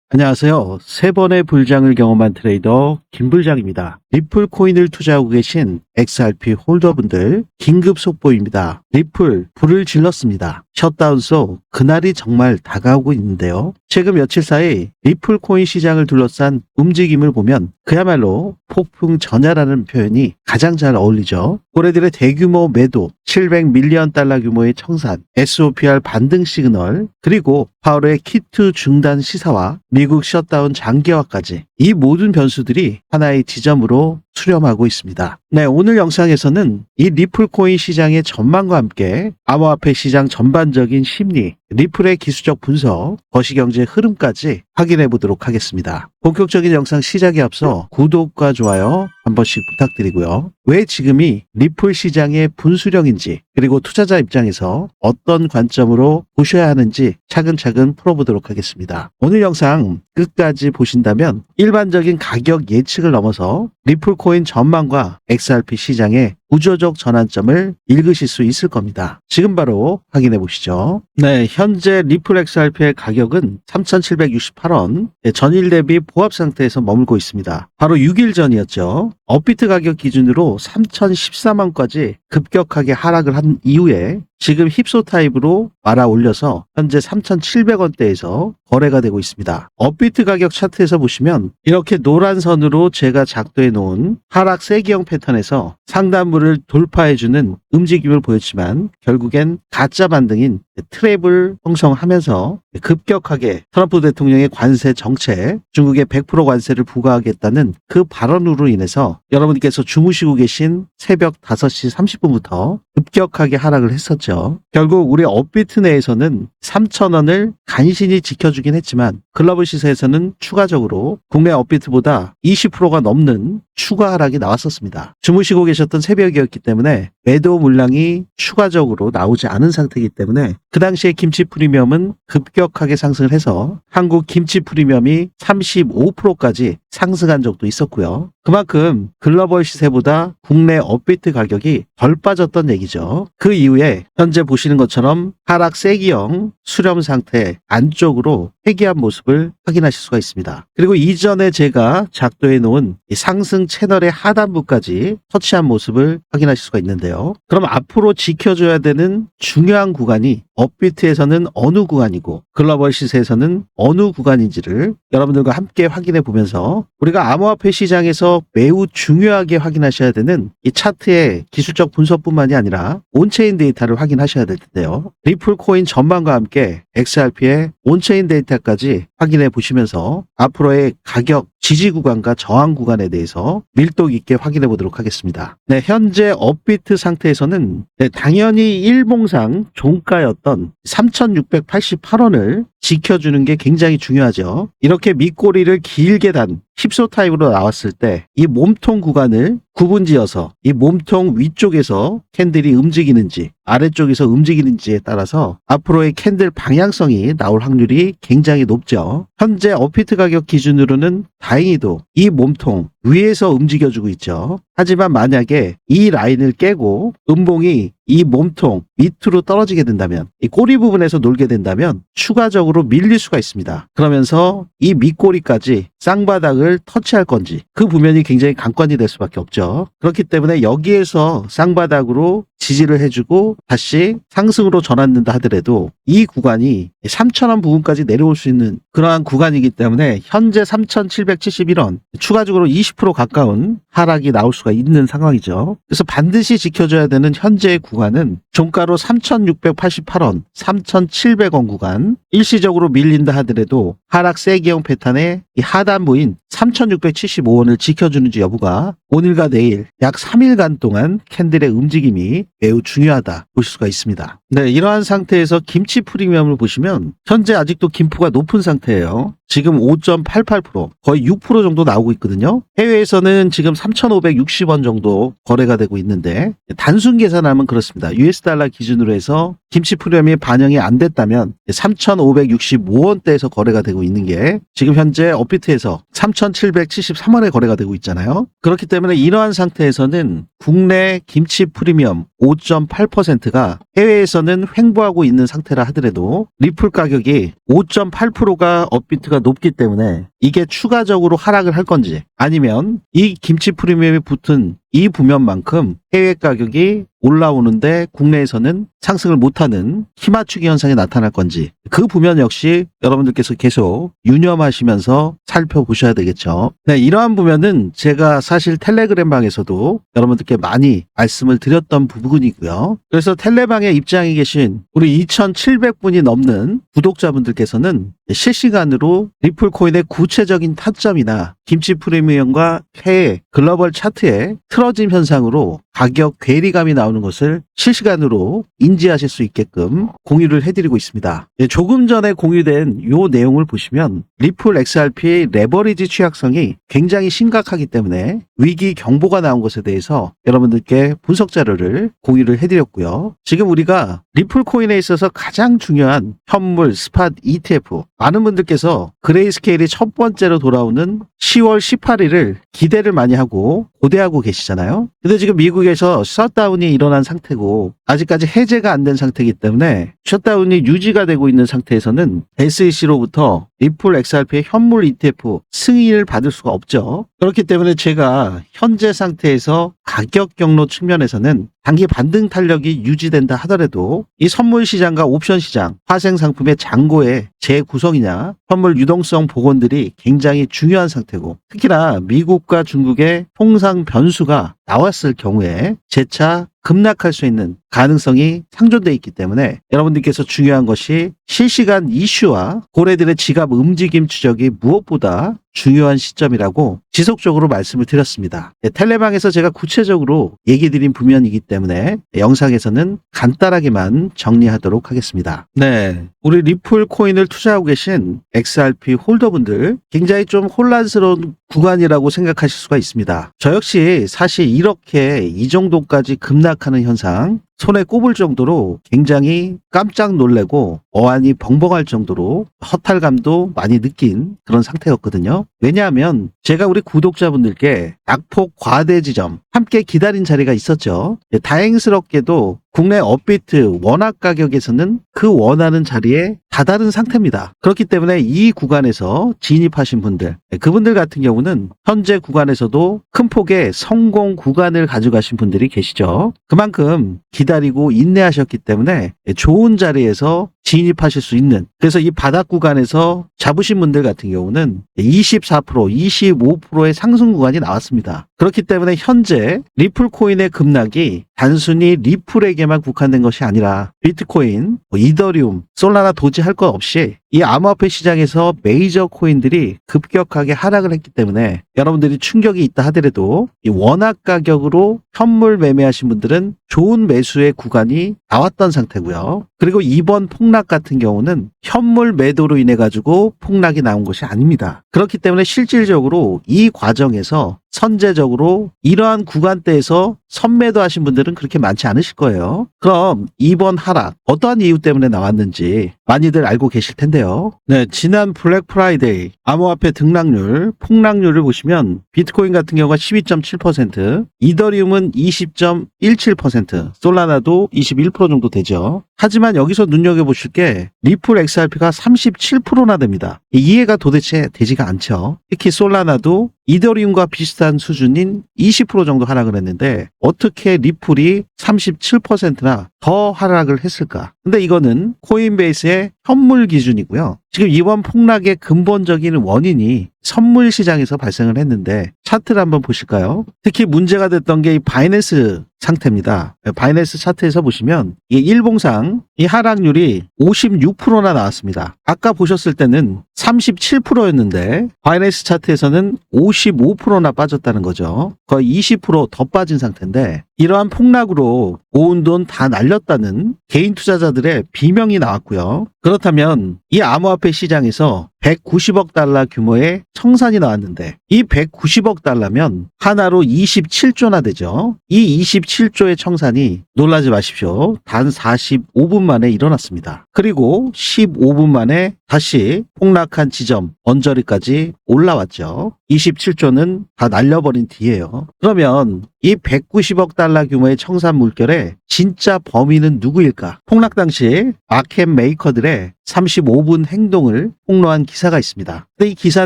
안녕하세요. 세 번의 불장을 경험한 트레이더 김불장입니다. 리플 코인을 투자하고 계신 XRP 홀더분들 긴급 속보입니다. 리플 불을 질렀습니다. 셧다운 속 그날이 정말 다가오고 있는데요. 최근 며칠 사이 리플 코인 시장을 둘러싼 움직임을 보면 그야말로 폭풍 전야라는 표현이 가장 잘 어울리죠. 고래들의 대규모 매도, 700밀리언 달러 규모의 청산, SOPR 반등 시그널, 그리고 파월의 키트 중단 시사와 미국 셧다운 장기화까지 이 모든 변수들이 하나의 지점으로 수렴하고 있습니다. 네, 오늘 영상에서는 이 리플 코인 시장의 전망과 함께 암호화폐 시장 전반적인 심리, 리플의 기술적 분석, 거시경제 흐름까지 확인해 보도록 하겠습니다. 본격적인 영상 시작에 앞서 구독과 좋아요 한 번씩 부탁드리고요. 왜 지금이 리플 시장의 분수령인지, 그리고 투자자 입장에서 어떤 관점으로 보셔야 하는지 차근차근 풀어보도록 하겠습니다. 오늘 영상 끝까지 보신다면 일반적인 가격 예측을 넘어서 리플 코인 전망과 XRP 시장의 구조적 전환점을 읽으실 수 있을 겁니다. 지금 바로 확인해 보시죠. 네, 현재 리플 XRP의 가격은 3,768원, 전일 대비 보합 상태에서 머물고 있습니다. 바로 6일 전이었죠. 업비트 가격 기준으로 3,014원까지 급격하게 하락을 한 이후에 지금 힙소 타입으로 말아 올려서 현재 3,700원대에서 거래가 되고 있습니다. 업비트 가격 차트에서 보시면 이렇게 노란 선으로 제가 작도해 놓은 하락 세기형 패턴에서 상단부를 돌파해주는 움직임을 보였지만 결국엔 가짜 반등인 트랩을 형성하면서 급격하게 트럼프 대통령의 관세 정책, 중국에 100% 관세를 부과하겠다는 그 발언으로 인해서 여러분께서 주무시고 계신 새벽 5시 30분부터 급격하게 하락을 했었죠. 결국 우리 업비트 내에서는 3,000원을 간신히 지켜주긴 했지만 글로벌 시세에서는 추가적으로 국내 업비트보다 20%가 넘는 추가 하락이 나왔었습니다. 주무시고 계셨던 새벽이었기 때문에 매도 물량이 추가적으로 나오지 않은 상태이기 때문에 그 당시에 김치 프리미엄은 급격하게 상승을 해서 한국 김치 프리미엄이 35%까지 상승한 적도 있었고요. 그만큼 글로벌 시세보다 국내 업비트 가격이 덜 빠졌던 얘기죠. 그 이후에 현재 보시는 것처럼 하락 세기형 수렴 상태 안쪽으로 회귀한 모습을 확인하실 수가 있습니다. 그리고 이전에 제가 작도해 놓은 이 상승 채널의 하단부까지 터치한 모습을 확인하실 수가 있는데요. 그럼 앞으로 지켜줘야 되는 중요한 구간이 업비트에서는 어느 구간이고 글로벌 시세에서는 어느 구간인지를 여러분들과 함께 확인해 보면서 우리가 암호화폐 시장에서 매우 중요하게 확인하셔야 되는 이 차트의 기술적 분석뿐만이 아니라 온체인 데이터를 확인하셔야 될 텐데요. 리플 코인 전망과 함께 XRP의 온체인 데이터까지 확인해 보시면서 앞으로의 가격 지지 구간과 저항 구간에 대해서 밀도 있게 확인해 보도록 하겠습니다. 네, 현재 업비트 상태에서는 당연히 일봉상 종가였던 3,688원을 지켜주는 게 굉장히 중요하죠. 이렇게 밑꼬리를 길게 단 힙소 타입으로 나왔을 때 이 몸통 구간을 구분지어서 이 몸통 위쪽에서 캔들이 움직이는지 아래쪽에서 움직이는지에 따라서 앞으로의 캔들 방향성이 나올 확률이 굉장히 높죠. 현재 업비트 가격 기준으로는 다행히도 이 몸통 위에서 움직여주고 있죠. 하지만 만약에 이 라인을 깨고 음봉이 이 몸통 밑으로 떨어지게 된다면, 이 꼬리 부분에서 놀게 된다면 추가적으로 밀릴 수가 있습니다. 그러면서 이 밑꼬리까지 쌍바닥을 터치할 건지 그 부면이 굉장히 관건이 될 수밖에 없죠. 그렇기 때문에 여기에서 쌍바닥으로 지지를 해주고 다시 상승으로 전환된다 하더라도 이 구간이 3,000원 부분까지 내려올 수 있는 그러한 구간이기 때문에 현재 3,771원 추가적으로 20% 가까운 하락이 나올 수가 있는 상황이죠. 그래서 반드시 지켜줘야 되는 현재의 구간은 종가로 3,688원, 3,700원 구간, 일시적으로 밀린다 하더라도 하락 세기형 패턴의 이 하단부인 3,675원을 지켜주는지 여부가 오늘과 내일 약 3일간 동안 캔들의 움직임이 매우 중요하다 보실 수가 있습니다. 네, 이러한 상태에서 김치 프리미엄을 보시면 현재 아직도 김포가 높은 상태예요. 지금 5.88% 거의 6% 정도 나오고 있거든요. 해외에서는 지금 3,560원 정도 거래가 되고 있는데 단순 계산하면 그렇습니다. US 달러 기준으로 해서 김치 프리미엄이 반영이 안 됐다면 3,565원대에서 거래가 되고 있는 게 지금 현재 업비트에서 3,773원에 거래가 되고 있잖아요. 그렇기 때문에 이러한 상태에서는 국내 김치 프리미엄 5.8%가 해외에서는 횡보하고 있는 상태라 하더라도 리플 가격이 5.8%가 업비트가 높기 때문에 이게 추가적으로 하락을 할 건지, 아니면 이 김치 프리미엄이 붙은 이 부면만큼 해외 가격이 올라오는데 국내에서는 상승을 못하는 힘맞추기 현상이 나타날 건지, 그 부면 역시 여러분들께서 계속 유념하시면서 살펴보셔야 되겠죠. 네, 이러한 부면은 제가 사실 텔레그램 방에서도 여러분들께 많이 말씀을 드렸던 부분이고요. 그래서 텔레방에 입장해 계신 우리 2,700분이 넘는 구독자분들께서는 실시간으로 리플 코인의 구체적인 타점이나 김치 프리미엄과 해외 글로벌 차트의 틀어짐 현상으로 가격 괴리감이 나오는 것을 실시간으로 인지하실 수 있게끔 공유를 해드리고 있습니다. 조금 전에 공유된 이 내용을 보시면 리플 XRP의 레버리지 취약성이 굉장히 심각하기 때문에 위기 경보가 나온 것에 대해서 여러분들께 분석 자료를 공유를 해드렸고요. 지금 우리가 리플 코인에 있어서 가장 중요한 현물 스팟 ETF, 많은 분들께서 그레이스케일이 첫 번째로 돌아오는 10월 18일을 기대를 많이 하고 고대하고 계시잖아요. 근데 지금 미국에서 셧다운이 일어난 상태고 아직까지 해제가 안 된 상태이기 때문에 셧다운이 유지가 되고 있는 상태에서는 SEC로부터 리플 XRP의 현물 ETF 승인을 받을 수가 없죠. 그렇기 때문에 제가 현재 상태에서 가격 경로 측면에서는 단기 반등 탄력이 유지된다 하더라도 이 선물 시장과 옵션 시장, 파생 상품의 잔고의 재구성이냐, 현물 유동성 복원들이 굉장히 중요한 상태고, 특히나 미국과 중국의 통상 변수가 나왔을 경우에 재차 급락할 수 있는 가능성이 상존되어 있기 때문에 여러분들께서 중요한 것이 실시간 이슈와 고래들의 지갑 움직임 추적이 무엇보다 중요한 시점이라고 지속적으로 말씀을 드렸습니다. 텔레방에서 제가 구체적으로 얘기 드린 부면이기 때문에 영상에서는 간단하게만 정리하도록 하겠습니다. 네, 우리 리플 코인을 투자하고 계신 XRP 홀더분들 굉장히 좀 혼란스러운 구간이라고 생각하실 수가 있습니다. 저 역시 사실 이렇게 이 정도까지 급락하는 현상 손에 꼽을 정도로 굉장히 깜짝 놀래고 어안이 벙벙할 정도로 허탈감도 많이 느낀 그런 상태였거든요. 왜냐하면 제가 우리 구독자분들께 낙폭 과대 지점 함께 기다린 자리가 있었죠. 다행스럽게도 국내 업비트 원화 가격에서는 그 원하는 자리에 다다른 상태입니다. 그렇기 때문에 이 구간에서 진입하신 분들, 그분들 같은 경우는 현재 구간에서도 큰 폭의 성공 구간을 가져가신 분들이 계시죠. 그만큼 기다리고 인내하셨기 때문에 좋은 자리에서 진입하실 수 있는, 그래서 이 바닥 구간에서 잡으신 분들 같은 경우는 24%, 25%의 상승 구간이 나왔습니다. 그렇기 때문에 현재 리플 코인의 급락이 단순히 리플에게만 국한된 것이 아니라 비트코인, 이더리움, 솔라나 도지 할 것 없이 이 암호화폐 시장에서 메이저 코인들이 급격하게 하락을 했기 때문에 여러분들이 충격이 있다 하더라도 이 원화 가격으로 현물 매매하신 분들은 좋은 매수의 구간이 나왔던 상태고요. 그리고 이번 폭락 같은 경우는 현물 매도로 인해 가지고 폭락이 나온 것이 아닙니다. 그렇기 때문에 실질적으로 이 과정에서 선제적으로 이러한 구간대에서 선매도 하신 분들은 그렇게 많지 않으실 거예요. 그럼 이번 하락 어떠한 이유 때문에 나왔는지 많이들 알고 계실 텐데요. 네, 지난 블랙 프라이데이 암호화폐 등락률, 폭락률을 보시면 비트코인 같은 경우가 12.7%, 이더리움은 20.17%, 솔라나도 21% 정도 되죠. 하지만 여기서 눈여겨보실 게 리플 XRP가 37%나 됩니다. 이해가 도대체 되지가 않죠. 특히 솔라나도 이더리움과 비슷한 수준인 20% 정도 하락을 했는데 어떻게 리플이 37%나 더 하락을 했을까? 근데 이거는 코인베이스의 현물 기준이고요. 지금 이번 폭락의 근본적인 원인이 선물 시장에서 발생을 했는데 차트를 한번 보실까요? 특히 문제가 됐던 게 이 바이낸스 상태입니다. 바이낸스 차트에서 보시면 이 일봉상 이 하락률이 56%나 나왔습니다. 아까 보셨을 때는 37%였는데 바이낸스 차트에서는 55%나 빠졌다는 거죠. 거의 20%더 빠진 상태인데 이러한 폭락으로 모은 돈 다 날렸다는 개인 투자자들의 비명이 나왔고요. 그렇다면 이 암호화폐 시장에서 190억 달러 규모의 청산이 나왔는데 이 190억 달러면 하나로 27조나 되죠. 이 27조의 청산이 놀라지 마십시오. 단 45분 만에 일어났습니다. 그리고 15분 만에 다시 폭락한 지점 언저리까지 올라왔죠. 27조는 다 날려버린 뒤에요. 그러면 이 190억 달러 규모의 청산 물결의 진짜 범인은 누구일까? 폭락 당시 마켓 메이커들의 35분 행동을 폭로한 기사가 있습니다. 근데 이 기사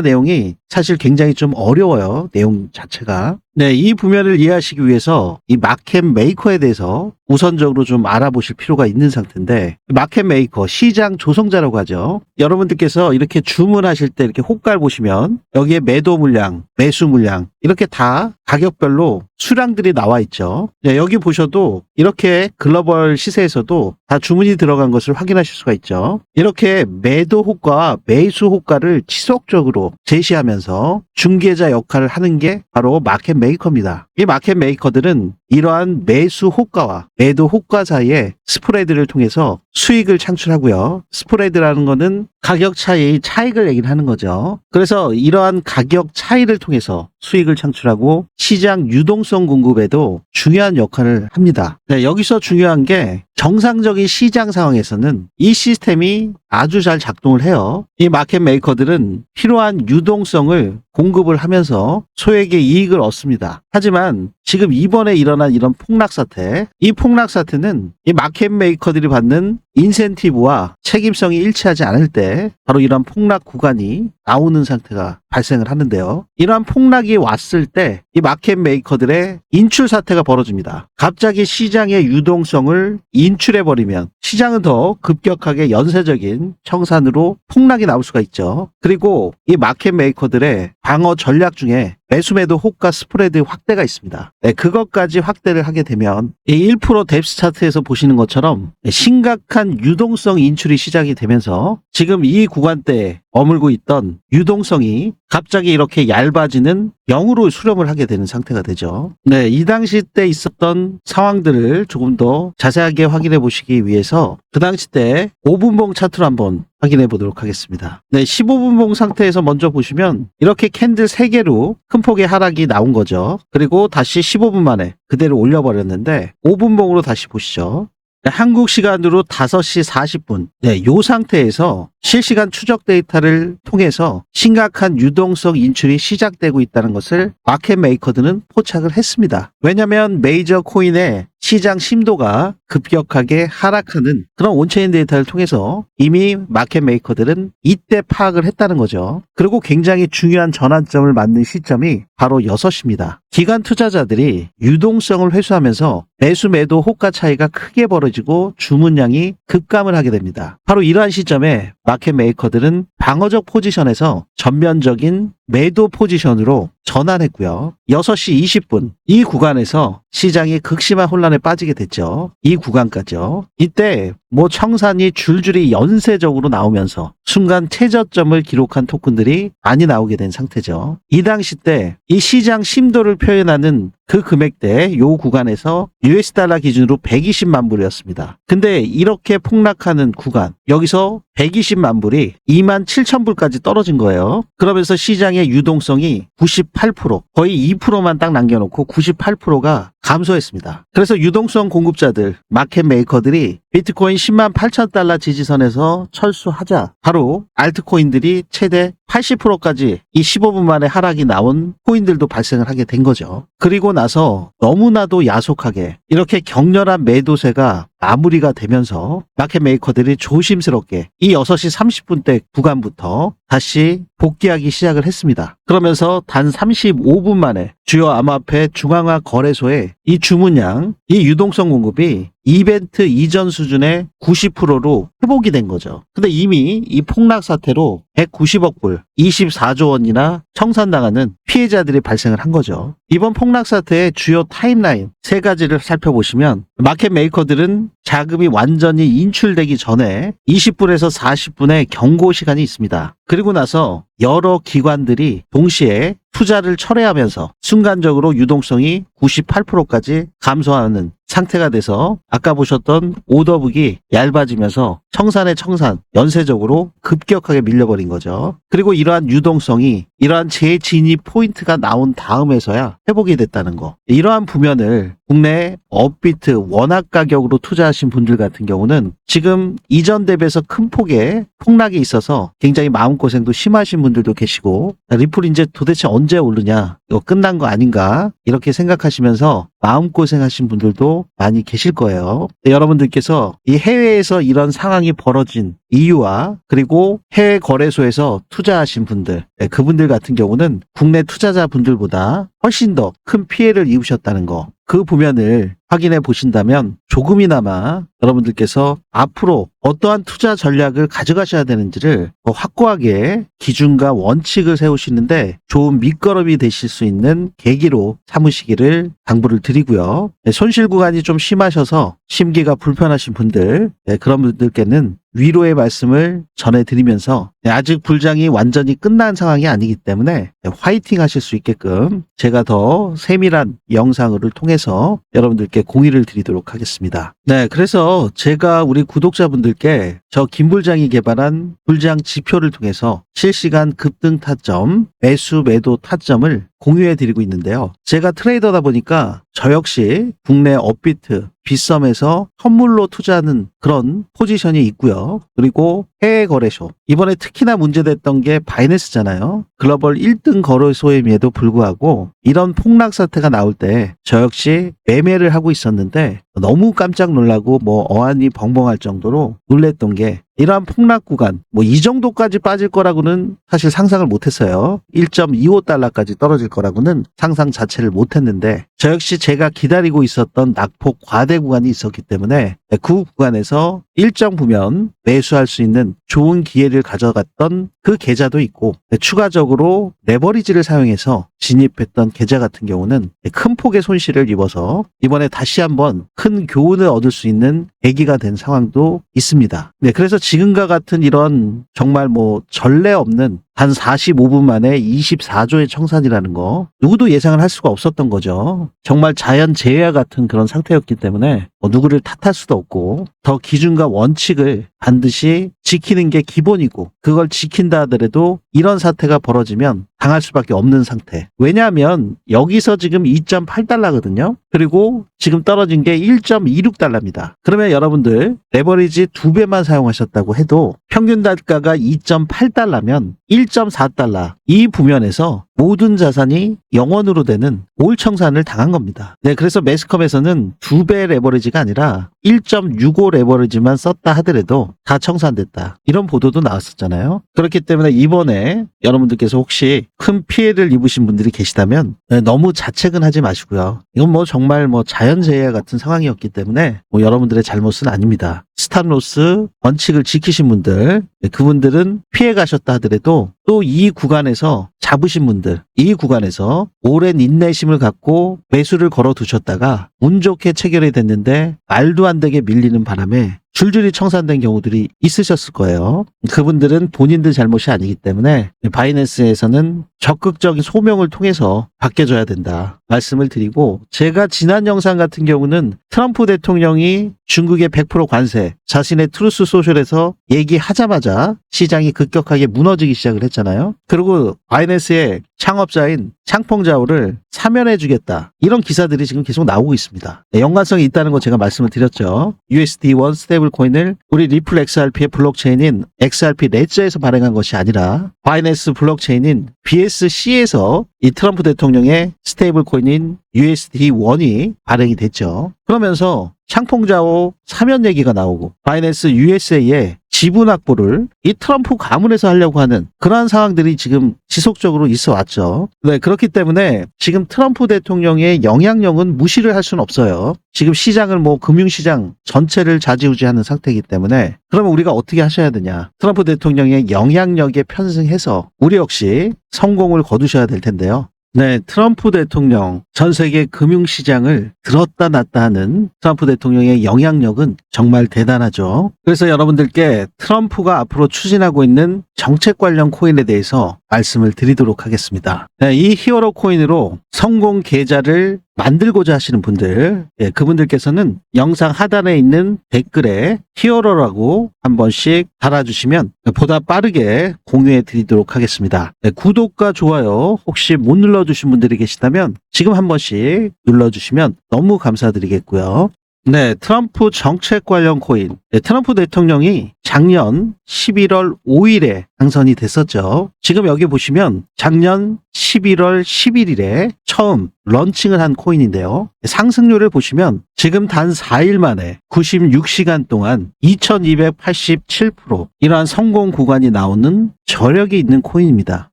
내용이 사실 굉장히 좀 어려워요. 내용 자체가. 네, 이 부면을 이해하시기 위해서 이 마켓 메이커에 대해서 우선적으로 좀 알아보실 필요가 있는 상태인데, 마켓 메이커, 시장 조성자라고 하죠. 여러분들께서 이렇게 주문하실 때 이렇게 호가를 보시면 여기에 매도 물량, 매수 물량 이렇게 다 가격별로 수량들이 나와 있죠. 네, 여기 보셔도 이렇게 글로벌 시세에서도 다 주문이 들어간 것을 확인하실 수가 있죠. 이렇게 매도 호가와 매수 호가를 지속적으로 제시하면서 중개자 역할을 하는 게 바로 마켓 메이커입니다. 이 마켓 메이커들은 이러한 매수 호가와 매도 호가 사이에 스프레드를 통해서 수익을 창출하고요. 스프레드라는 거는 가격 차이의 차익을 얘기를 하는 거죠. 그래서 이러한 가격 차이를 통해서 수익을 창출하고 시장 유동성 공급에도 중요한 역할을 합니다. 네, 여기서 중요한 게 정상적인 시장 상황에서는 이 시스템이 아주 잘 작동을 해요. 이 마켓 메이커들은 필요한 유동성을 공급을 하면서 소액의 이익을 얻습니다. 하지만 지금 이번에 일어난 이런 폭락 사태, 이 폭락 사태는 이 마켓 메이커들이 받는 인센티브와 책임성이 일치하지 않을 때 바로 이런 폭락 구간이 나오는 상태가 발생을 하는데요. 이러한 폭락이 왔을 때 이 마켓 메이커들의 인출 사태가 벌어집니다. 갑자기 시장의 유동성을 인출해버리면 시장은 더 급격하게 연쇄적인 청산으로 폭락이 나올 수가 있죠. 그리고 이 마켓 메이커들의 방어 전략 중에 매수매도 호가 스프레드 확대가 있습니다. 네, 그것까지 확대를 하게 되면 이 1% 뎁스 차트에서 보시는 것처럼 심각한 유동성 인출이 시작이 되면서 지금 이 구간대에 머물고 있던 유동성이 갑자기 이렇게 얇아지는 0으로 수렴을 하게 되는 상태가 되죠. 네, 이 당시 때 있었던 상황들을 조금 더 자세하게 확인해 보시기 위해서 그 당시 때 5분봉 차트로 한번 확인해 보도록 하겠습니다. 네, 15분봉 상태에서 먼저 보시면 이렇게 캔들 3개로 큰 폭의 하락이 나온 거죠. 그리고 다시 15분 만에 그대로 올려버렸는데 5분봉으로 다시 보시죠. 네, 한국 시간으로 5시 40분. 네, 요 상태에서 실시간 추적 데이터를 통해서 심각한 유동성 인출이 시작되고 있다는 것을 마켓 메이커들은 포착을 했습니다. 왜냐하면 메이저 코인의 시장 심도가 급격하게 하락하는 그런 온체인 데이터를 통해서 이미 마켓 메이커들은 이때 파악을 했다는 거죠. 그리고 굉장히 중요한 전환점을 맞는 시점이 바로 6시입니다. 기관 투자자들이 유동성을 회수하면서 매수 매도 호가 차이가 크게 벌어지고 주문량이 급감을 하게 됩니다. 바로 이러한 시점에 마켓 메이커들은 방어적 포지션에서 전면적인 매도 포지션으로 전환했고요. 6시 20분 이 구간에서 시장이 극심한 혼란에 빠지게 됐죠. 이 구간까지요. 이때 청산이 줄줄이 연쇄적으로 나오면서 순간 최저점을 기록한 토큰들이 많이 나오게 된 상태죠. 이 당시 때 이 시장 심도를 표현하는 그 금액대 요 구간에서 US 달러 기준으로 120만 불이었습니다. 근데 이렇게 폭락하는 구간 여기서 120만 불이 2만 7천 불까지 떨어진 거예요. 그러면서 시장의 유동성이 98% 거의 2%만 딱 남겨놓고 98%가 감소했습니다. 그래서 유동성 공급자들 마켓 메이커들이 비트코인 10만 8천 달러 지지선에서 철수하자 바로 알트코인들이 최대 80%까지 이 15분 만에 하락이 나온 코인들도 발생을 하게 된 거죠. 그리고 나서 너무나도 야속하게 이렇게 격렬한 매도세가 마무리가 되면서 마켓 메이커들이 조심스럽게 이 6시 30분대 구간부터 다시 복귀하기 시작을 했습니다. 그러면서 단 35분 만에 주요 암호화폐 중앙화 거래소의 이 주문량, 이 유동성 공급이 이벤트 이전 수준의 90%로 회복이 된 거죠. 근데 이미 이 폭락 사태로 190억 불, 24조 원이나 청산당하는 피해자들이 발생을 한 거죠. 이번 폭락 사태의 주요 타임라인 3가지를 살펴보시면 마켓 메이커들은 자금이 완전히 인출되기 전에 20분에서 40분의 경고 시간이 있습니다. 그리고 나서 여러 기관들이 동시에 투자를 철회하면서 순간적으로 유동성이 98%까지 감소하는 상태가 돼서 아까 보셨던 오더북이 얇아지면서 청산의 청산 연쇄적으로 급격하게 밀려버린 거죠. 그리고 이러한 유동성이 이러한 재진입 포인트가 나온 다음에서야 회복이 됐다는 거. 이러한 부면을 국내 업비트 원화 가격으로 투자하신 분들 같은 경우는 지금 이전 대비해서 큰 폭의 폭락이 있어서 굉장히 마음고생도 심하신 분들도 계시고 리플 이제 도대체 언제 오르냐 이거 끝난 거 아닌가 이렇게 생각하시면서 마음고생하신 분들도 많이 계실 거예요. 여러분들께서 이 해외에서 이런 상황이 벌어진 이유와 그리고 해외 거래소에서 투자하신 분들, 그분들 같은 경우는 국내 투자자분들보다 훨씬 더 큰 피해를 입으셨다는 거, 그 부면을 확인해 보신다면 조금이나마 여러분들께서 앞으로 어떠한 투자 전략을 가져가셔야 되는지를 더 확고하게 기준과 원칙을 세우시는데 좋은 밑거름이 되실 수 있는 계기로 삼으시기를 당부를 드리고요. 손실 구간이 좀 심하셔서 심기가 불편하신 분들, 그런 분들께는 위로의 말씀을 전해드리면서 아직 불장이 완전히 끝난 상황이 아니기 때문에 화이팅 하실 수 있게끔 제가 더 세밀한 영상을 통해서 여러분들께 공유를 드리도록 하겠습니다. 네, 그래서 제가 우리 구독자분들께 저 김불장이 개발한 불장 지표를 통해서 실시간 급등 타점, 매수 매도 타점을 공유해 드리고 있는데요. 제가 트레이더다 보니까 저 역시 국내 업비트, 빗썸에서 선물로 투자하는 그런 포지션이 있고요. 그리고 해외 거래소, 이번에 특히나 문제됐던 게 바이낸스잖아요. 글로벌 1등 거래소임에도 불구하고 이런 폭락 사태가 나올 때 저 역시 매매를 하고 있었는데 너무 깜짝 놀라고 어안이 벙벙할 정도로 놀랬던 게, 이러한 폭락 구간, 이 정도까지 빠질 거라고는 사실 상상을 못했어요. 1.25달러까지 떨어질 거라고는 상상 자체를 못했는데 저 역시 제가 기다리고 있었던 낙폭 과대 구간이 있었기 때문에 그 구간에서 일정 부면 매수할 수 있는 좋은 기회를 가져갔던 그 계좌도 있고, 추가적으로 레버리지를 사용해서 진입했던 계좌 같은 경우는 큰 폭의 손실을 입어서 이번에 다시 한번 큰 교훈을 얻을 수 있는 계기가 된 상황도 있습니다. 네, 그래서 지금과 같은 이런 정말 전례 없는 단 45분 만에 24조의 청산이라는 거 누구도 예상을 할 수가 없었던 거죠. 정말 자연재해와 같은 그런 상태였기 때문에 누구를 탓할 수도 없고, 더 기준과 원칙을 반드시 지키는 게 기본이고, 그걸 지킨다 하더라도 이런 사태가 벌어지면 당할 수밖에 없는 상태. 왜냐하면 여기서 지금 2.8달러거든요. 그리고 지금 떨어진 게 1.26달러입니다. 그러면 여러분들 레버리지 2배만 사용하셨다고 해도 평균 단가가 2.8달러면 1.4달러, 이 부면에서 모든 자산이 0원으로 되는 올청산을 당한 겁니다. 네, 그래서 매스컴에서는 2배 레버리지가 아니라 1.65 레버리지만 썼다 하더라도 다 청산됐다, 이런 보도도 나왔었잖아요. 그렇기 때문에 이번에 여러분들께서 혹시 큰 피해를 입으신 분들이 계시다면 너무 자책은 하지 마시고요. 이건 정말 자연재해 같은 상황이었기 때문에 여러분들의 잘못은 아닙니다. 스탑로스 원칙을 지키신 분들, 그분들은 피해 가셨다 하더라도 또 이 구간에서 잡으신 분들, 이 구간에서 오랜 인내심을 갖고 매수를 걸어 두셨다가 운 좋게 체결이 됐는데 말도 안 되게 밀리는 바람에 줄줄이 청산된 경우들이 있으셨을 거예요. 그분들은 본인들 잘못이 아니기 때문에 바이낸스에서는 적극적인 소명을 통해서 바뀌어줘야 된다 말씀을 드리고, 제가 지난 영상 같은 경우는 트럼프 대통령이 중국의 100% 관세, 자신의 트루스 소셜에서 얘기하자마자 시장이 급격하게 무너지기 시작을 했잖아요. 그리고 바이낸스의 창업자인 창펑자오를 사면해주겠다, 이런 기사들이 지금 계속 나오고 있습니다. 연관성이 있다는 거 제가 말씀을 드렸죠. USD1 스테이블 코인을 우리 리플 XRP의 블록체인인 XRP 레저에서 발행한 것이 아니라 바이낸스 블록체인인 BSC에서 이 트럼프 대통령의 스테이블 코인인 USD1이 발행이 됐죠. 그러면서 창펑자오 사면 얘기가 나오고 바이낸스 USA의 지분 확보를 이 트럼프 가문에서 하려고 하는 그러한 상황들이 지금 지속적으로 있어 왔죠. 네, 그렇기 때문에 지금 트럼프 대통령의 영향력은 무시를 할 수는 없어요. 지금 시장을 금융시장 전체를 좌지우지하는 상태이기 때문에, 그러면 우리가 어떻게 하셔야 되냐? 트럼프 대통령의 영향력에 편승해서 우리 역시 성공을 거두셔야 될 텐데요. 네, 트럼프 대통령, 전 세계 금융시장을 들었다 놨다 하는 트럼프 대통령의 영향력은 정말 대단하죠. 그래서 여러분들께 트럼프가 앞으로 추진하고 있는 정책 관련 코인에 대해서 말씀을 드리도록 하겠습니다. 네, 이 히어로 코인으로 성공 계좌를 만들고자 하시는 분들, 그분들께서는 영상 하단에 있는 댓글에 히어로라고 한 번씩 달아주시면 보다 빠르게 공유해 드리도록 하겠습니다. 구독과 좋아요 혹시 못 눌러주신 분들이 계시다면 지금 한 번씩 눌러주시면 너무 감사드리겠고요. 네, 트럼프 정책 관련 코인. 트럼프 대통령이 작년 11월 5일에 당선이 됐었죠. 지금 여기 보시면 작년 11월 11일에 처음 런칭을 한 코인인데요. 상승률을 보시면 지금 단 4일 만에 96시간 동안 2287% 이러한 성공 구간이 나오는 저력이 있는 코인입니다.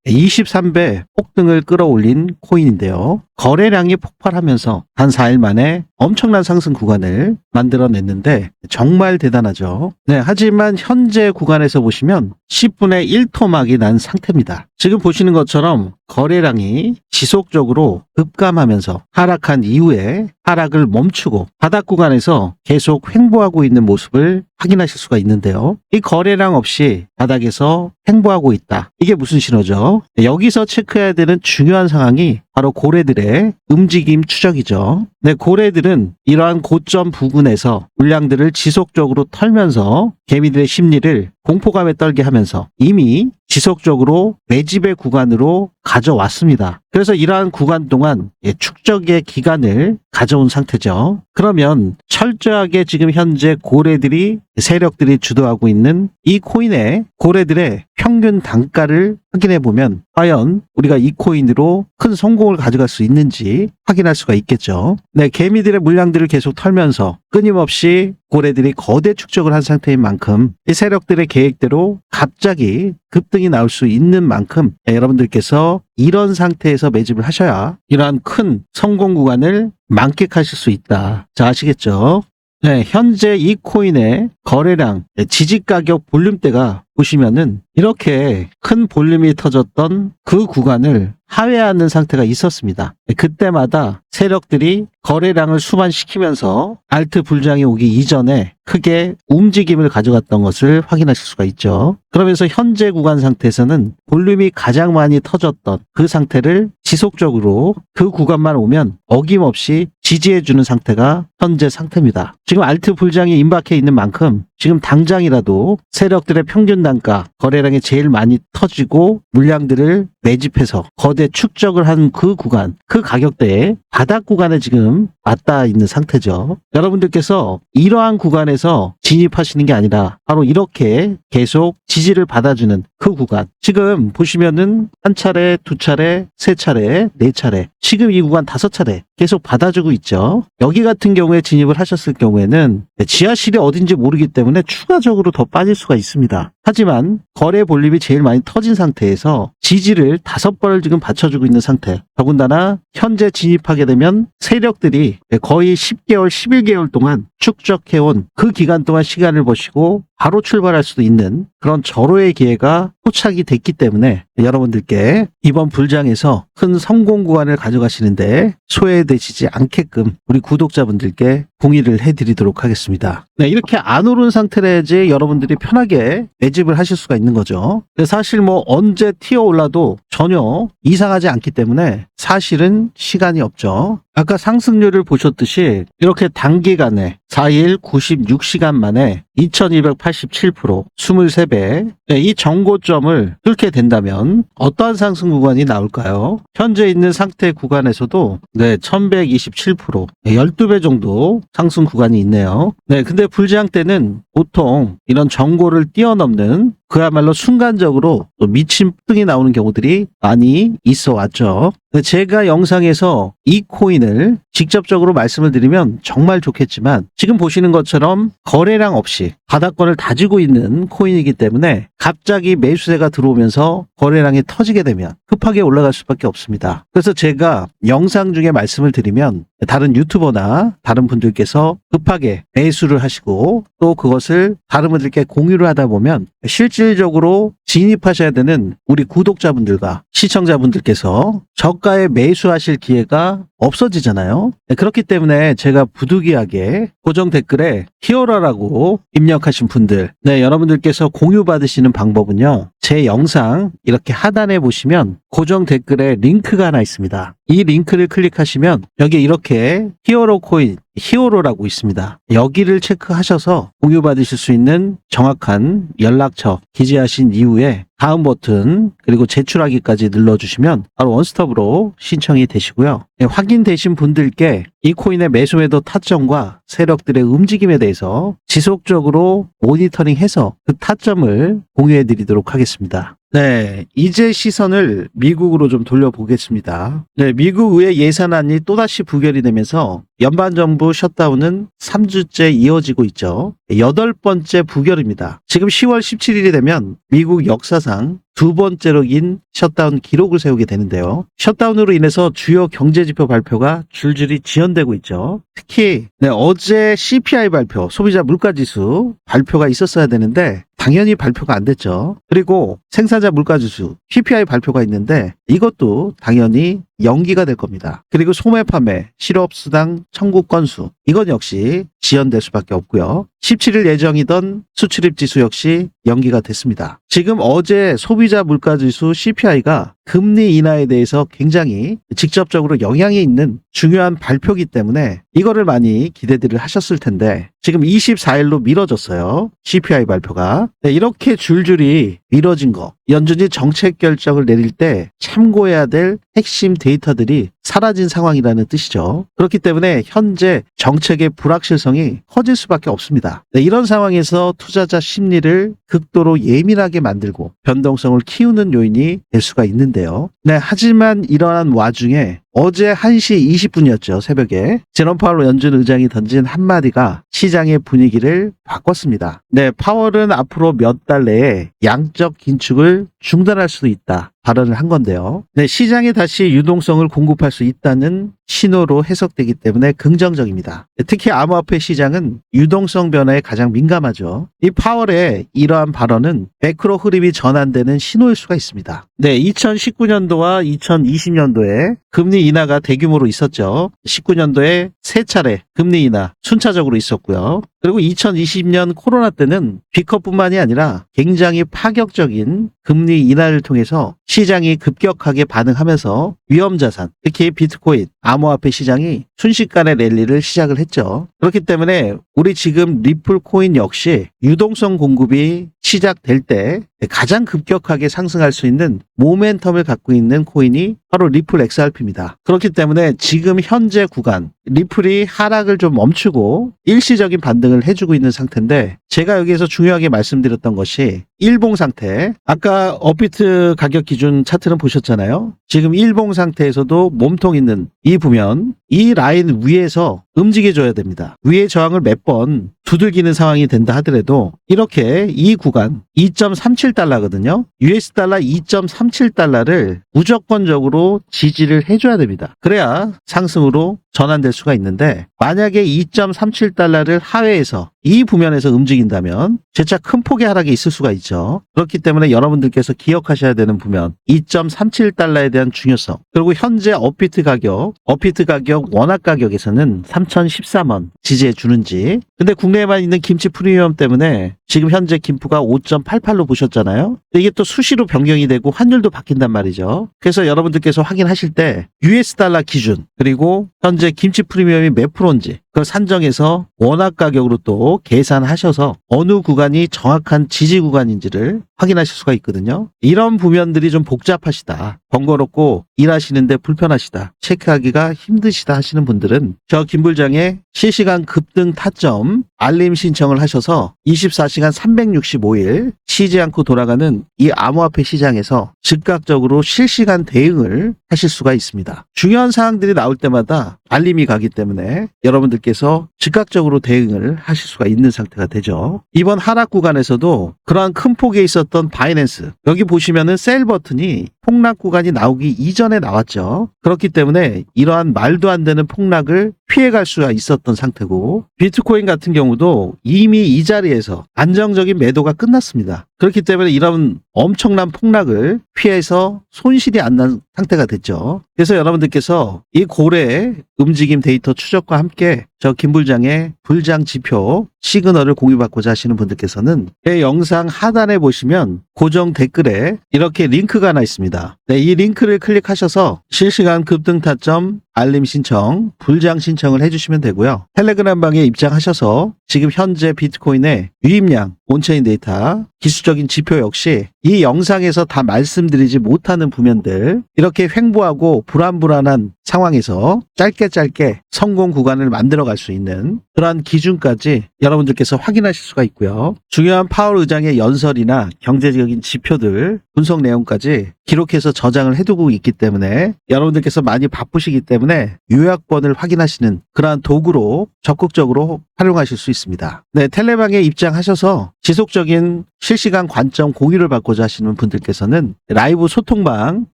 23배 폭등을 끌어올린 코인인데요. 거래량이 폭발하면서 단 4일 만에 엄청난 상승 구간을 만들어냈는데 정말 대단하죠. 네, 하지만 현재 구간에서 보시면 10분의 1토막이 난 상태입니다. 지금 보시는 것처럼 거래량이 지속적으로 급감하면서 하락한 이후에 하락을 멈추고 바닥 구간에서 계속 횡보하고 있는 모습을 확인하실 수가 있는데요. 이 거래량 없이 바닥에서 횡보하고 있다. 이게 무슨 신호죠? 여기서 체크해야 되는 중요한 상황이 바로 고래들의 움직임 추적이죠. 네, 고래들은 이러한 고점 부근에서 물량들을 지속적으로 털면서 개미들의 심리를 공포감에 떨게 하면서 이미 지속적으로 매집의 구간으로 가져왔습니다. 그래서 이러한 구간 동안 축적의 기간을 가져온 상태죠. 그러면 철저하게 지금 현재 고래들이 세력들이 주도하고 있는 이 코인의 고래들의 평균 단가를 확인해 보면 과연 우리가 이 코인으로 큰 성공을 가져갈 수 있는지 확인할 수가 있겠죠. 네, 개미들의 물량들을 계속 털면서 끊임없이 고래들이 거대 축적을 한 상태인 만큼 이 세력들의 계획대로 갑자기 급등이 나올 수 있는 만큼 여러분들께서 이런 상태에서 매집을 하셔야 이러한 큰 성공 구간을 만끽하실 수 있다. 자, 아시겠죠? 네, 현재 이 코인의 거래량, 지지 가격 볼륨대가 보시면은 이렇게 큰 볼륨이 터졌던 그 구간을 하회하는 상태가 있었습니다. 그때마다 세력들이 거래량을 수반시키면서 알트 불장이 오기 이전에 크게 움직임을 가져갔던 것을 확인하실 수가 있죠. 그러면서 현재 구간 상태에서는 볼륨이 가장 많이 터졌던 그 상태를 지속적으로 그 구간만 오면 어김없이 지지해주는 상태가 현재 상태입니다. 지금 알트 불장이 임박해 있는 만큼 지금 당장이라도 세력들의 평균 단가, 거래량이 제일 많이 터지고 물량들을 매집해서 거대 축적을 한 그 구간, 그 가격대에 바닥 구간에 지금 맞닿아 있는 상태죠. 여러분들께서 이러한 구간에서 진입하시는 게 아니라 바로 이렇게 계속 지지를 받아주는 그 구간. 지금 보시면은 한 차례, 두 차례, 세 차례, 네 차례. 지금 이 구간 5차례 계속 받아주고 있죠. 여기 같은 경우에 진입을 하셨을 경우에는 지하실이 어딘지 모르기 때문에 추가적으로 더 빠질 수가 있습니다. 하지만 거래 볼륨이 제일 많이 터진 상태에서 지지를 5번을 지금 받쳐주고 있는 상태. 더군다나 현재 진입하게 되면 세력들이 거의 10개월, 11개월 동안 축적해온 그 기간 동안 시간을 보시고 바로 출발할 수도 있는 그런 절호의 기회가 포착이 됐기 때문에 여러분들께 이번 불장에서 큰 성공 구간을 가져가시는데 소외되시지 않게끔 우리 구독자분들께 공유를 해드리도록 하겠습니다. 네, 이렇게 안 오른 상태라야지 여러분들이 편하게 매집을 하실 수가 있는 거죠. 사실 뭐 언제 튀어 올라도 전혀 이상하지 않기 때문에 사실은 시간이 없죠. 아까 상승률을 보셨듯이 이렇게 단기간에 4일 96시간 만에 2287%, 23배, 이 정고점을 뚫게 된다면 어떠한 상승 구간이 나올까요? 현재 있는 상태 구간에서도 1127%, 12배 정도 상승 구간이 있네요. 네, 근데 불장 때는 보통 이런 정고를 뛰어넘는 그야말로 순간적으로 또 미친 폭등이 나오는 경우들이 많이 있어 왔죠. 제가 영상에서 이 코인을 직접적으로 말씀을 드리면 정말 좋겠지만 지금 보시는 것처럼 거래량 없이 바닥권을 다지고 있는 코인이기 때문에 갑자기 매수세가 들어오면서 거래량이 터지게 되면 급하게 올라갈 수밖에 없습니다. 그래서 제가 영상 중에 말씀을 드리면 다른 유튜버나 다른 분들께서 급하게 매수를 하시고 또 그것을 다른 분들께 공유를 하다 보면 실질적으로 진입하셔야 되는 우리 구독자분들과 시청자분들께서 저가에 매수하실 기회가 없어지잖아요. 그렇기 때문에 제가 부득이하게 고정 댓글에 히어로라고 입력하신 분들, 여러분들께서 공유받으시는 방법은요. 제 영상 이렇게 하단에 보시면 고정 댓글에 링크가 하나 있습니다. 이 링크를 클릭하시면 여기 이렇게 히어로 코인, 히어로라고 있습니다. 여기를 체크하셔서 공유받으실 수 있는 정확한 연락처 기재하신 이후에 다음 버튼 그리고 제출하기까지 눌러주시면 바로 원스톱으로 신청이 되시고요. 확인되신 분들께 이 코인의 매수 매도 타점과 세력들의 움직임에 대해서 지속적으로 모니터링해서 그 타점을 공유해 드리도록 하겠습니다. 네, 이제 시선을 미국으로 좀 돌려보겠습니다. 네, 미국 의회 예산안이 또다시 부결이 되면서 연방정부 셧다운은 3주째 이어지고 있죠. 8번째 부결입니다. 지금 10월 17일이 되면 미국 역사상 두 번째로 긴 셧다운 기록을 세우게 되는데요. 셧다운으로 인해서 주요 경제지표 발표가 줄줄이 지연되고 있죠. 특히 어제 CPI 발표, 소비자 물가지수 발표가 있었어야 되는데 당연히 발표가 안 됐죠. 그리고 생산자 물가지수 PPI 발표가 있는데 이것도 당연히 연기가 될 겁니다. 그리고 소매 판매, 실업수당 청구 건수 이건 역시 지연될 수밖에 없고요. 17일 예정이던 수출입 지수 역시 연기가 됐습니다. 지금 어제 소비자 물가지수 CPI가 금리 인하에 대해서 굉장히 직접적으로 영향이 있는 중요한 발표이기 때문에 이거를 많이 기대들을 하셨을 텐데 지금 24일로 미뤄졌어요. CPI 발표가. 네, 이렇게 줄줄이 미뤄진 거. 연준이 정책 결정을 내릴 때 참고해야 될 핵심 데이터들이 사라진 상황이라는 뜻이죠. 그렇기 때문에 현재 정책의 불확실성이 커질 수밖에 없습니다. 네, 이런 상황에서 투자자 심리를 극도로 예민하게 만들고 변동성을 키우는 요인이 될 수가 있는데요. 네, 하지만 이러한 와중에 어제 1시 20분이었죠. 새벽에 제롬 파월 연준 의장이 던진 한마디가 시장의 분위기를 바꿨습니다. 네, 파월은 앞으로 몇 달 내에 양적 긴축을 중단할 수도 있다. 발언을 한 건데요. 네, 시장에 다시 유동성을 공급할 수 있다는 신호로 해석되기 때문에 긍정적입니다. 특히 암호화폐 시장은 유동성 변화에 가장 민감하죠. 이 파월의 이러한 발언은 매크로 흐름이 전환되는 신호일 수가 있습니다. 네, 2019년도와 2020년도에 금리 인하가 대규모로 있었죠. 19년도에 3차례 금리 인하 순차적으로 있었고요. 그리고 2020년 코로나 때는 B컵뿐만이 아니라 굉장히 파격적인 금리 인하를 통해서 시장이 급격하게 반응하면서 위험자산, 특히 비트코인, 암호화폐 시장이 순식간에 랠리를 시작을 했죠. 그렇기 때문에 우리 지금 리플 코인 역시 유동성 공급이 시작될 때 가장 급격하게 상승할 수 있는 모멘텀을 갖고 있는 코인이 바로 리플 XRP입니다. 그렇기 때문에 지금 현재 구간 리플이 하락을 좀 멈추고 일시적인 반등을 해주고 있는 상태인데 제가 여기에서 중요하게 말씀드렸던 것이 일봉 상태. 아까 업비트 가격 기준 차트는 보셨잖아요. 지금 일봉 상태에서도 몸통 있는 이 부면 이 라인 위에서 움직여줘야 됩니다. 위의 저항을 몇 번 두들기는 상황이 된다 하더라도 이렇게 이 구간 2.37달러거든요. US 달러 2.37달러를 무조건적으로 지지를 해줘야 됩니다. 그래야 상승으로 전환될 수가 있는데 만약에 2.37달러를 하회해서 이 부면에서 움직인다면 재차 큰 폭의 하락이 있을 수가 있죠. 그렇기 때문에 여러분들께서 기억하셔야 되는 부면 2.37달러에 대한 중요성 그리고 현재 업비트 가격 원화 가격에서는 3,013원 지지해 주는지 근데 국내에만 있는 김치 프리미엄 때문에 지금 현재 김프가 5.88로 보셨잖아요. 이게 또 수시로 변경이 되고 환율도 바뀐단 말이죠. 그래서 여러분들께서 확인하실 때 US 달러 기준 그리고 현재 김치 프리미엄이 몇 프로인지 그걸 산정해서 원화 가격으로 또 계산하셔서 어느 구간이 정확한 지지 구간인지를 확인하실 수가 있거든요. 이런 부면들이 좀 복잡하시다. 번거롭고 일하시는데 불편하시다. 체크하기가 힘드시다 하시는 분들은 저 김불장의 실시간 급등 타점 알림 신청을 하셔서 24시간 365일 쉬지 않고 돌아가는 이 암호화폐 시장에서 즉각적으로 실시간 대응을 하실 수가 있습니다. 중요한 사항들이 나올 때마다 알림이 가기 때문에 여러분들께서 즉각적으로 대응을 하실 수가 있는 상태가 되죠. 이번 하락 구간에서도 그러한 큰 폭에 있었던 바이낸스 여기 보시면은 셀 버튼이 폭락 구간이 나오기 이전에 나왔죠. 그렇기 때문에 이러한 말도 안 되는 폭락을 피해갈 수가 있었던 상태고 비트코인 같은 경우도 이미 이 자리에서 안정적인 매도가 끝났습니다. 그렇기 때문에 이런 엄청난 폭락을 피해서 손실이 안 난 상태가 됐죠. 그래서 여러분들께서 이 고래 움직임 데이터 추적과 함께 저 김불장의 불장 지표 시그널을 공유받고자 하시는 분들께서는 제 영상 하단에 보시면 고정 댓글에 이렇게 링크가 하나 있습니다. 네, 이 링크를 클릭하셔서 실시간 급등 타점 알림 신청, 불장 신청을 해주시면 되고요. 텔레그램 방에 입장하셔서 지금 현재 비트코인의 유입량, 온체인 데이터, 기술적인 지표 역시 이 영상에서 다 말씀드리지 못하는 부면들, 이렇게 횡보하고 불안불안한 상황에서 짧게 성공 구간을 만들어갈 수 있는 그러한 기준까지 여러분들께서 확인하실 수가 있고요. 중요한 파월 의장의 연설이나 경제적인 지표들, 분석 내용까지 기록해서 저장을 해두고 있기 때문에 여러분들께서 많이 바쁘시기 때문에 요약본을 확인하시는 그러한 도구로 적극적으로 활용하실 수 있습니다. 네, 텔레방에 입장하셔서 지속적인 실시간 관점 공유를 받고자 하시는 분들께서는 라이브 소통방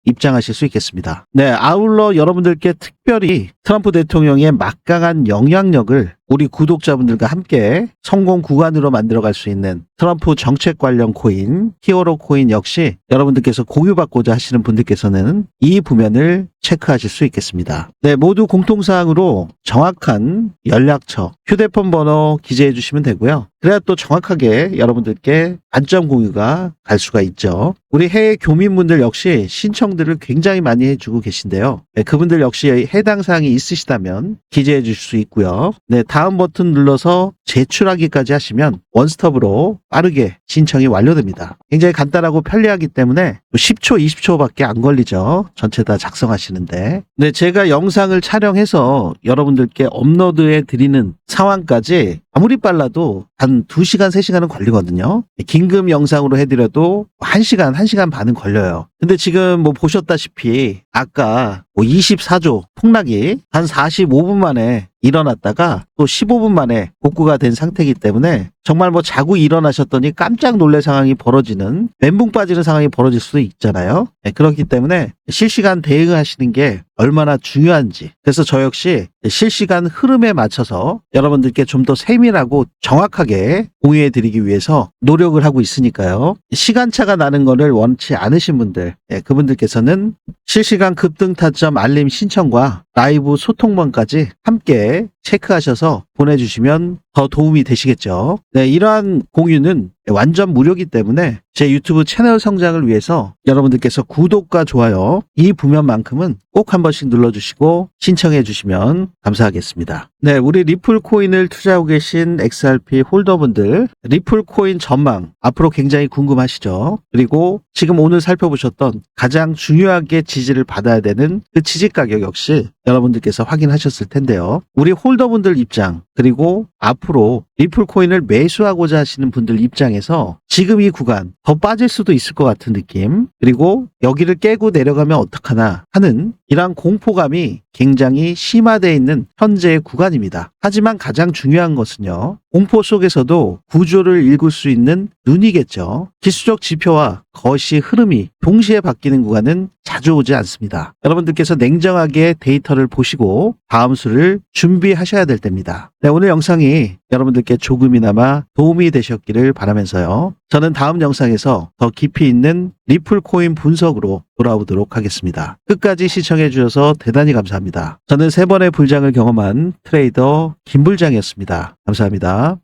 입장하실 수 있겠습니다. 네, 아울러 여러분들께 특별히 트럼프 대통령의 막강한 영향력을 우리 구독자분들과 함께 성공 구간으로 만들어갈 수 있는 트럼프 정책 관련 코인, 히어로 코인 역시 여러분들께서 공유받고자 하시는 분들께서는 이 부면을 체크하실 수 있겠습니다. 네, 모두 공통사항으로 정확한 연락처, 휴대폰 번호 기재해 주시면 되고요. 그래야 또 정확하게 여러분들께 관점 공유가 갈 수가 있죠. 우리 해외 교민분들 역시 신청들을 굉장히 많이 해주고 계신데요. 네, 그분들 역시 해당 사항이 있으시다면 기재해 주실 수 있고요. 네, 다음 버튼 눌러서 제출하기까지 하시면 원스톱으로 빠르게 신청이 완료됩니다. 굉장히 간단하고 편리하기 때문에 10초, 20초밖에 안 걸리죠. 전체 다 작성하시는데. 네, 제가 영상을 촬영해서 여러분들께 업로드해 드리는 상황까지 아무리 빨라도 한 2시간, 3시간은 걸리거든요. 긴급 영상으로 해드려도 1시간, 1시간 반은 걸려요. 근데 지금 뭐 보셨다시피 아까 24조 폭락이 한 45분 만에 일어났다가 또 15분 만에 복구가 된 상태이기 때문에 정말 뭐 자고 일어나셨더니 깜짝 놀랄 상황이 벌어지는, 멘붕 빠지는 상황이 벌어질 수도 있잖아요. 네, 그렇기 때문에 실시간 대응하시는 게 얼마나 중요한지, 그래서 저 역시 실시간 흐름에 맞춰서 여러분들께 좀 더 세밀하고 정확하게 공유해 드리기 위해서 노력을 하고 있으니까요. 시간차가 나는 거를 원치 않으신 분들, 그분들께서는 실시간 급등 타점 알림 신청과 라이브 소통방까지 함께 체크하셔서 보내주시면 더 도움이 되시겠죠. 네, 이러한 공유는 완전 무료이기 때문에 제 유튜브 채널 성장을 위해서 여러분들께서 구독과 좋아요 이 부면만큼은 꼭 한 번씩 눌러주시고 신청해 주시면 감사하겠습니다. 네, 우리 리플 코인을 투자하고 계신 XRP 홀더분들, 리플 코인 전망 앞으로 굉장히 궁금하시죠? 그리고 지금 오늘 살펴보셨던 가장 중요하게 지지를 받아야 되는 그 지지 가격 역시 여러분들께서 확인하셨을 텐데요. 우리 홀더분들 입장, 그리고 앞으로 리플 코인을 매수하고자 하시는 분들 입장에서 지금 이 구간 더 빠질 수도 있을 것 같은 느낌, 그리고 여기를 깨고 내려가면 어떡하나 하는 이러한 공포감이 굉장히 심화되어 있는 현재의 구간입니다. 하지만 가장 중요한 것은요, 공포 속에서도 구조를 읽을 수 있는 눈이겠죠. 기술적 지표와 거시 흐름이 동시에 바뀌는 구간은 자주 오지 않습니다. 여러분들께서 냉정하게 데이터를 보시고 다음 수를 준비하셔야 될 때입니다. 네, 오늘 영상이 여러분들께 조금이나마 도움이 되셨기를 바라면서요. 저는 다음 영상에서 더 깊이 있는 리플 코인 분석으로 돌아오도록 하겠습니다. 끝까지 시청해 주셔서 대단히 감사합니다. 저는 3번의 불장을 경험한 트레이더 김불장이었습니다. 감사합니다.